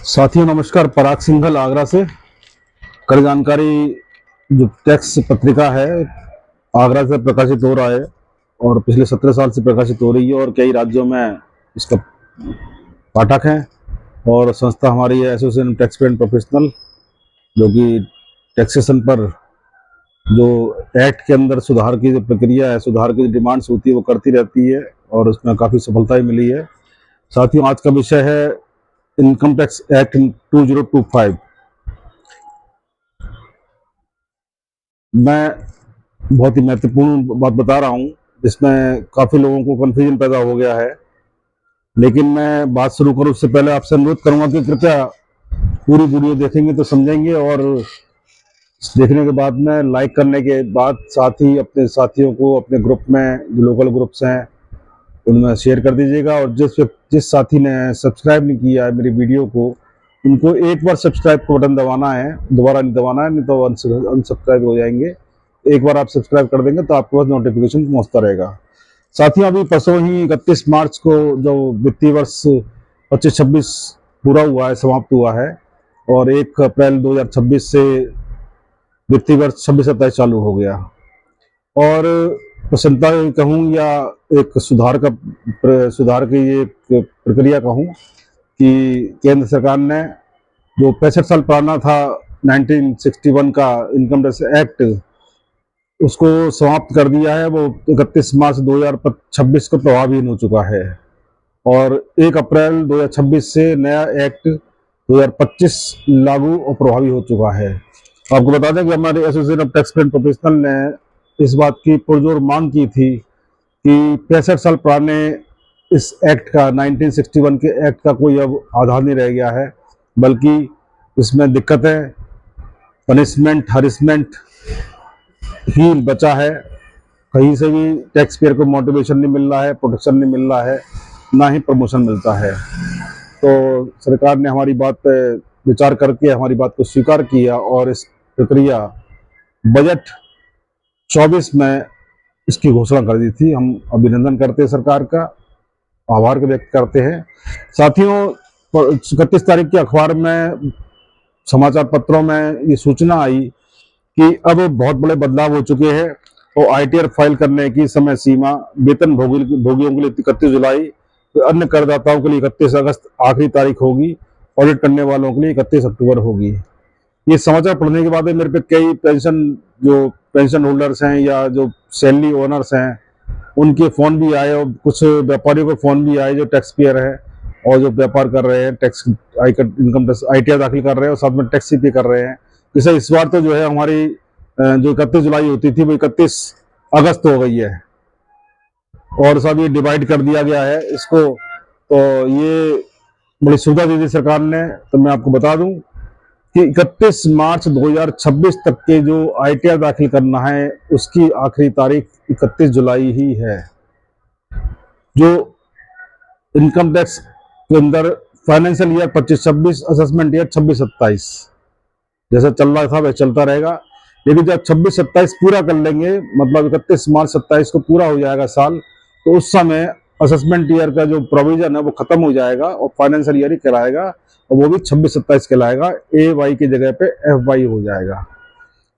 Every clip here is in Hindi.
साथियों नमस्कार। पराग सिंघल आगरा से। कर जानकारी जो टैक्स पत्रिका है आगरा से प्रकाशित हो रहा है और पिछले 17 साल से प्रकाशित हो रही है और कई राज्यों में इसका पाठक हैं। और संस्था हमारी है एसोसिएशन टैक्स पेयर प्रोफेशनल, जो कि टैक्सेशन पर जो एक्ट के अंदर सुधार की जो प्रक्रिया है, सुधार की जो डिमांड्स होती है वो करती रहती है और उसमें काफ़ी सफलताएं मिली है। साथियों आज का विषय है इनकम टैक्स एक्ट 2025। मैं बहुत ही महत्वपूर्ण बात बता रहा हूँ जिसमें काफ़ी लोगों को कन्फ्यूजन पैदा हो गया है, लेकिन मैं बात शुरू करूँ उससे पहले आपसे अनुरोध करूंगा कि कृपया पूरी वीडियो देखेंगे तो समझेंगे और देखने के बाद में लाइक करने के बाद साथ ही अपने साथियों को अपने ग्रुप में जो लोकल ग्रुप्स हैं उनमें शेयर कर दीजिएगा। और जिस साथी ने सब्सक्राइब नहीं किया है मेरी वीडियो को, उनको एक बार सब्सक्राइब का बटन दबाना है, दोबारा नहीं दबाना है, नहीं तो अनसब्सक्राइब हो जाएंगे। एक बार आप सब्सक्राइब कर देंगे तो आपके पास नोटिफिकेशन पहुंचता रहेगा। साथियों अभी परसों ही 31 मार्च को जो वित्तीय वर्ष 25-26 पूरा हुआ है, समाप्त हुआ है और 1 अप्रैल 2026 से वित्तीय वर्ष 26-27 चालू हो गया। और प्रसन्नता कहूँ या एक सुधार की ये प्रक्रिया कहूँ कि केंद्र सरकार ने जो 65 साल पुराना था 1961 का इनकम टैक्स एक्ट, उसको समाप्त कर दिया है। वो 31 मार्च 2026 को प्रभावहीन हो चुका है और 1 अप्रैल 2026 से नया एक्ट 2025 लागू और प्रभावी हो चुका है। आपको बता दें कि हमारे association of tax payer professional ने इस बात की पुरजोर मांग की थी कि 65 साल पुराने इस एक्ट का 1961 के एक्ट का कोई अब आधार नहीं रह गया है, बल्कि इसमें दिक्कतें, पनिशमेंट, हरिसमेंट ही बचा है। कहीं से भी टैक्स पेयर को मोटिवेशन नहीं मिल रहा है, प्रोटेक्शन नहीं मिल रहा है, ना ही प्रमोशन मिलता है। तो सरकार ने हमारी बात पे विचार करके हमारी बात को स्वीकार किया और इस प्रक्रिया बजट 24 में इसकी घोषणा कर दी थी। हम अभिनंदन करते हैं सरकार का, आभार व्यक्त करते हैं। साथियों 31 तारीख के अखबार में, समाचार पत्रों में ये सूचना आई कि अब बहुत बड़े बदलाव हो चुके हैं और आईटीआर फाइल करने की समय सीमा वेतन भोगियों के लिए 31 जुलाई, अन्य करदाताओं के लिए 31 अगस्त आखिरी तारीख होगी, ऑडिट करने वालों के लिए 31 अक्टूबर होगी। ये समाचार पढ़ने के बाद मेरे पे कई पेंशन होल्डर्स हैं या जो सैलरी ओनर्स हैं उनके फ़ोन भी आए और कुछ व्यापारियों के फ़ोन भी आए जो टैक्स पेयर है और जो व्यापार कर रहे हैं, टैक्स इनकम टैक्स आईटीआर दाखिल कर रहे हैं और साथ में टैक्स पे कर रहे हैं। जैसे इस बार तो जो है हमारी जो 31 जुलाई होती थी वो 31 अगस्त हो गई है और सब ये डिवाइड कर दिया गया है इसको। तो ये बड़ी सुविधा दी थी सरकार ने। तो मैं आपको बता दूं कि 31 मार्च 2026 तक के जो आईटीआर दाखिल करना है उसकी आखिरी तारीख 31 जुलाई ही है। जो इनकम टैक्स के अंदर फाइनेंशियल ईयर 25-26, असेसमेंट ईयर 26-27 जैसा चल रहा था वह चलता रहेगा। लेकिन जब 26-27 पूरा कर लेंगे, मतलब 31 मार्च 27 को पूरा हो जाएगा साल, तो उस समय असेसमेंट ईयर का जो प्रोविजन है वो खत्म हो जाएगा और फाइनेंशियल ईयर ही कहलाएगा और वो भी 26-27 कहलाएगा। ए वाई की जगह पे एफ वाई हो जाएगा।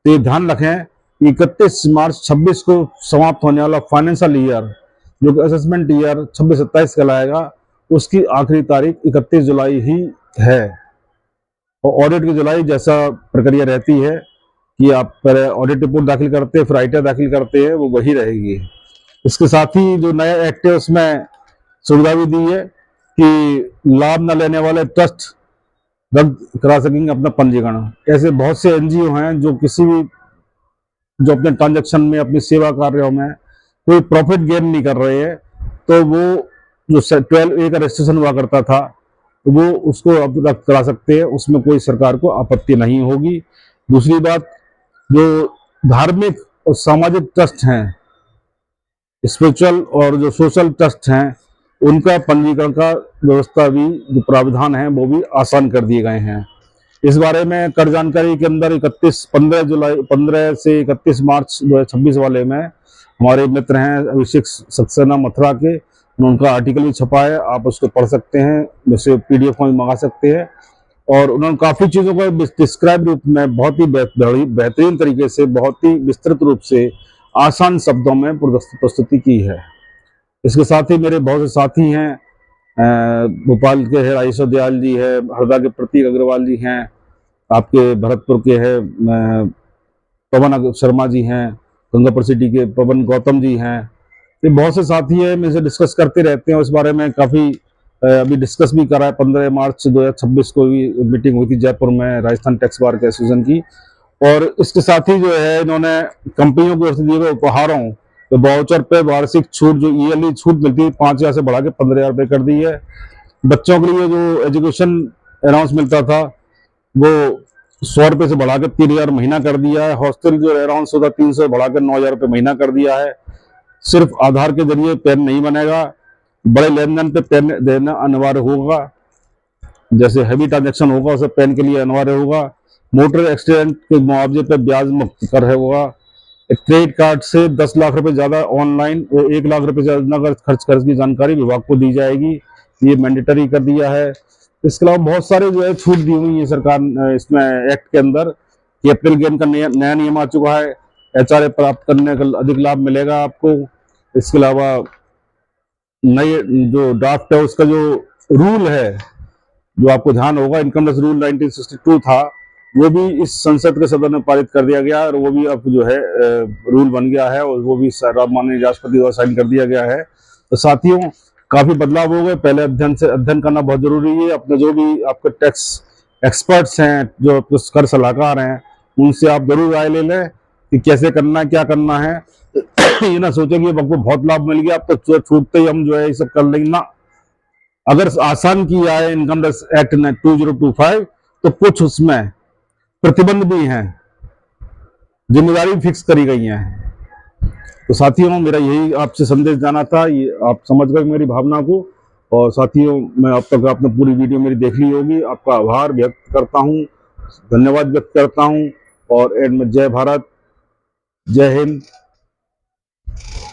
तो ये ध्यान रखें कि 31 मार्च 26 को समाप्त होने वाला फाइनेंशियल ईयर जो कि असेसमेंट ईयर 26-27 कहलाएगा, उसकी आखिरी तारीख 31 जुलाई ही है। और ऑडिट की जुलाई जैसा प्रक्रिया रहती है कि आप पहले ऑडिट रिपोर्ट दाखिल करते हैं फिर आईटीआर दाखिल करते हैं, वो वही रहेगी। इसके साथ ही जो नया एक्ट है उसमें सुविधा भी दी है कि लाभ न लेने वाले ट्रस्ट रद्द करा सकेंगे अपना पंजीकरण। ऐसे बहुत से एनजीओ हैं जो जो अपने ट्रांजैक्शन में, अपनी सेवा कार्यों में कोई प्रॉफिट गेन नहीं कर रहे हैं, तो वो जो 12A का रजिस्ट्रेशन हुआ करता था वो उसको अब रद्द करा सकते हैं, उसमें कोई सरकार को आपत्ति नहीं होगी। दूसरी बात, जो धार्मिक और सामाजिक ट्रस्ट हैं, स्पिरिचुअल और जो सोशल ट्रस्ट हैं, उनका पंजीकरण का व्यवस्था भी, जो प्रावधान है वो भी आसान कर दिए गए हैं। इस बारे में कर जानकारी के अंदर 15 से 31 मार्च 2026 वाले में हमारे मित्र हैं अभिषेक सक्सेना मथुरा के, उनका आर्टिकल भी छपा है, आप उसको पढ़ सकते हैं, वैसे पीडीएफ में मंगा सकते हैं। और उन्होंने काफी चीजों को डिस्क्राइब रूप में बहुत ही बेहतरीन तरीके से, बहुत ही विस्तृत रूप से, आसान शब्दों में प्रस्तुति की है। इसके साथ ही मेरे बहुत से साथी हैं, भोपाल के हैं आयुष दयाल जी है, हरदा के प्रतीक अग्रवाल जी हैं, आपके भरतपुर के हैं पवन शर्मा जी हैं, गंगापुर सिटी के पवन गौतम जी हैं। ये बहुत से साथी हैं, मेरे से डिस्कस करते रहते हैं। उस बारे में काफी अभी डिस्कस भी करा है। 15 मार्च 2026 को भी मीटिंग हुई थी जयपुर में राजस्थान टैक्स बार के एसोसिएशन की। और इसके साथ ही जो है इन्होंने कंपनियों को दिए गए उपहारों तो वाउचर पे वार्षिक छूट, जो ईयरली छूट मिलती है 5,000 से बढ़ा के 15,000 रुपये कर दी है। बच्चों के लिए जो एजुकेशन अलाउंस मिलता था वो 100 रुपये से बढ़ा के 3,000 महीना कर दिया है। हॉस्टल जो अलाउंस होता 300 से बढ़ा के 9,000 रुपये महीना कर दिया है। सिर्फ आधार के जरिए पैन नहीं बनेगा, बड़े लेन देन पे पैन देना अनिवार्य होगा। जैसे हैवी ट्रांजेक्शन होगा उसे पैन के लिए अनिवार्य होगा। मोटर एक्सीडेंट के मुआवजे पर ब्याज मुक्त कर होगा। क्रेडिट कार्ड से 10 लाख रुपए ज्यादा ऑनलाइन और 1 लाख रुपए ज्यादा अगर खर्च की जानकारी विभाग को दी जाएगी। ये मैंडेटरी कर दिया है। इसके अलावा बहुत सारे जो है छूट दी हुई है सरकार इसमें एक्ट के अंदर। कैपिटल गेन का नया नियम आ चुका है, एचआरए प्राप्त करने का अधिक लाभ मिलेगा आपको। इसके अलावा नए जो ड्राफ्ट है उसका जो रूल है, जो आपको ध्यान होगा, इनकम टैक्स रूल 1962 था, वो भी इस संसद के सदन में पारित कर दिया गया और वो भी अब जो है रूल बन गया है और वो भी माननीय राष्ट्रपति द्वारा साइन कर दिया गया है। तो साथियों, काफी बदलाव हो गए। पहले अध्ययन करना बहुत जरूरी है। अपने जो भी आपके टैक्स एक्सपर्ट्स हैं, जो कर सलाहकार हैं, उनसे आप जरूर राय ले लें कि कैसे करना है, क्या करना है। ये ना सोचें कि आपको बहुत लाभ मिल गया, अब तो छूटते ही हम जो है ये सब कर लेंगे ना। अगर आसान किया है इनकम टैक्स एक्ट ने 2025, तो कुछ उसमें प्रतिबंध भी हैं, जिम्मेदारी फिक्स करी गई है। तो साथियों, मेरा यही आपसे संदेश जाना था। ये आप समझ गए मेरी भावना को। और साथियों, मैं अब तक आपने पूरी वीडियो मेरी देख ली होगी। आपका आभार व्यक्त करता हूँ, धन्यवाद व्यक्त करता हूँ। और एंड में जय भारत, जय हिंद।